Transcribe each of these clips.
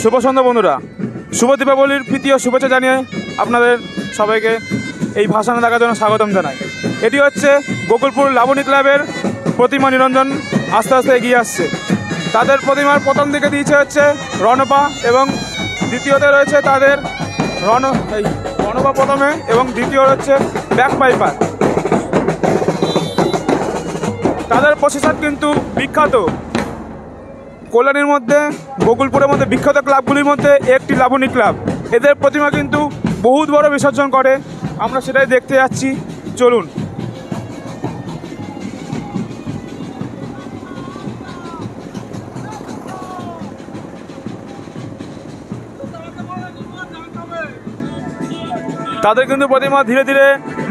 শুভ সন্ধ্যা বন্ধুরা, শুভ দীপাবলির প্রীতি ও শুভেচ্ছা জানিয়ে আপনাদের সবাইকে এই ভাসান দেখার জন্য স্বাগতম জানাই। এটি হচ্ছে গোকুলপুর লাবণী ক্লাবের প্রতিমা নিরঞ্জন আস্তে আস্তে এগিয়ে আসছে। তাদের প্রতিমার প্রথম দিকে দিয়েছে হচ্ছে রণপা এবং দ্বিতীয়তে রয়েছে তাদের রণপা প্রথমে এবং দ্বিতীয় হচ্ছে ব্যাক পাইপার। তাদের প্রশাসন কিন্তু বিখ্যাত, কল্যাণীর মধ্যে গোকুলপুরের মধ্যে বিখ্যাত ক্লাবগুলির মধ্যে একটি লাবণী ক্লাব। এদের প্রতিমা কিন্তু বহুত বড় বিসর্জন করে, আমরা সেটাই দেখতে যাচ্ছি, চলুন। তাদের কিন্তু প্রতিমা ধীরে ধীরে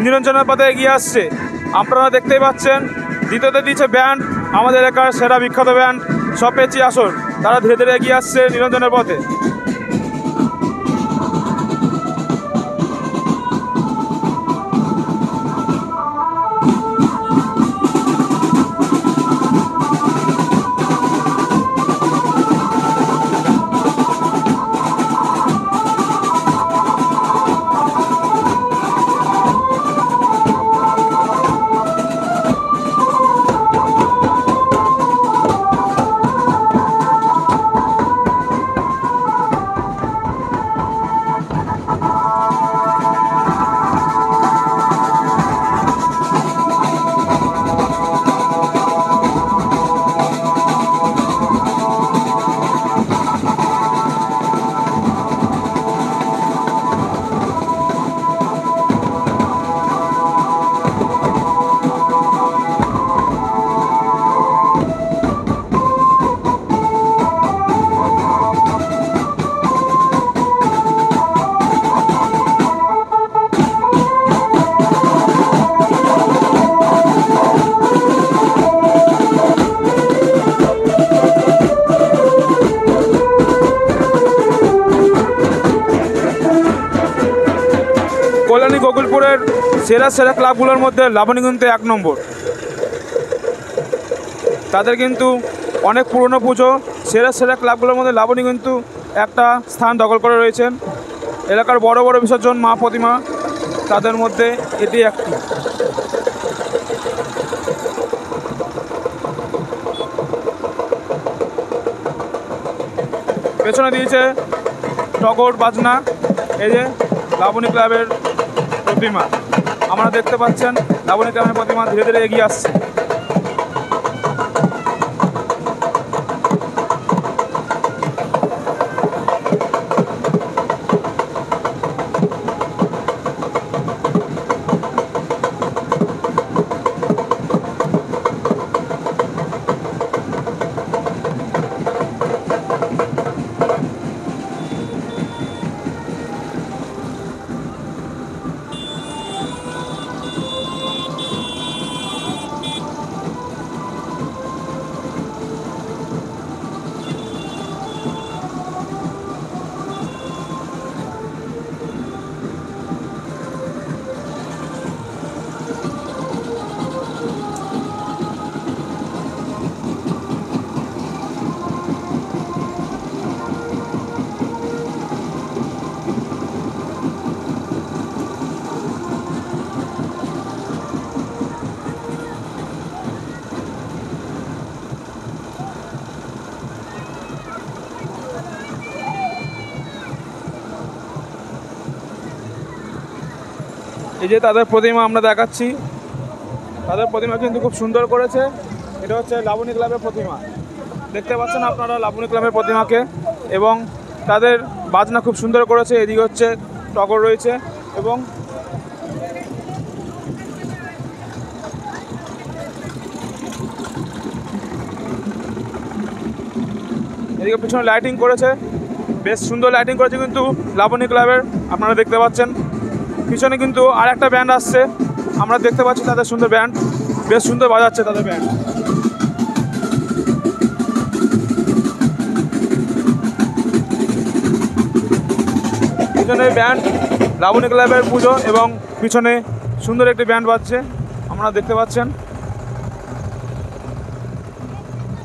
নিরঞ্জনের পথে এগিয়ে আসছে, আপনারা দেখতেই পাচ্ছেন। দ্বিতীয়তে দিচ্ছে ব্যান্ড, আমাদের এলাকার সেরা বিখ্যাত ব্যান্ড সপেচি আসর। তারা ধীরে ধীরে এগিয়ে আসছে নিরঞ্জনের পথে। কল্যাণী গোকুলপুরের সেরা সেরা ক্লাবগুলোর মধ্যে লাবণী কিন্তু 1 নম্বর। তাদের কিন্তু অনেক পুরনো পুজো, সেরা সেরা ক্লাবগুলোর মধ্যে লাবণী কিন্তু একটা স্থান দখল করে রয়েছেন। এলাকার বড় বড় বিসর্জন মা প্রতিমা, তাদের মধ্যে এটি একটি। পেছনে দিয়েছে টগর বাজনা, এই যে লাবণী ক্লাবের প্রতিমা, আমরা দেখতে পাচ্ছেন লাবণী ক্লাবের প্রতিমা ধীরে ধীরে এগিয়ে আসছে। এই যে তাদের প্রতিমা আমরা দেখাচ্ছি, তাদের প্রতিমা কিন্তু খুব সুন্দর করেছে। এটা হচ্ছে লাবণী ক্লাবের প্রতিমা, দেখতে পাচ্ছেন আপনারা লাবণী ক্লাবের প্রতিমাকে, এবং তাদের বাজনা খুব সুন্দর করেছে। এদিকে হচ্ছে টগর রয়েছে এবং এদিকে পিছনে লাইটিং করেছে, বেশ সুন্দর লাইটিং করেছে কিন্তু লাবণী ক্লাবের, আপনারা দেখতে পাচ্ছেন। পিছনে কিন্তু আর একটা ব্যান্ড আসছে, আমরা দেখতে পাচ্ছি তাদের সুন্দর ব্যান্ড, বেশ সুন্দর বাজাচ্ছে তাদের ব্যান্ড। পিছনে ব্যান্ড লাবণী ক্লাবের পুজো এবং পিছনে সুন্দর একটি ব্যান্ড বাজছে, আপনারা দেখতে পাচ্ছেন।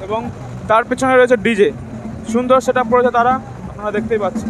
এবং তার পিছনে রয়েছে ডিজে, সুন্দর সেটআপ করেছে তারা, আপনারা দেখতেই পাচ্ছেন।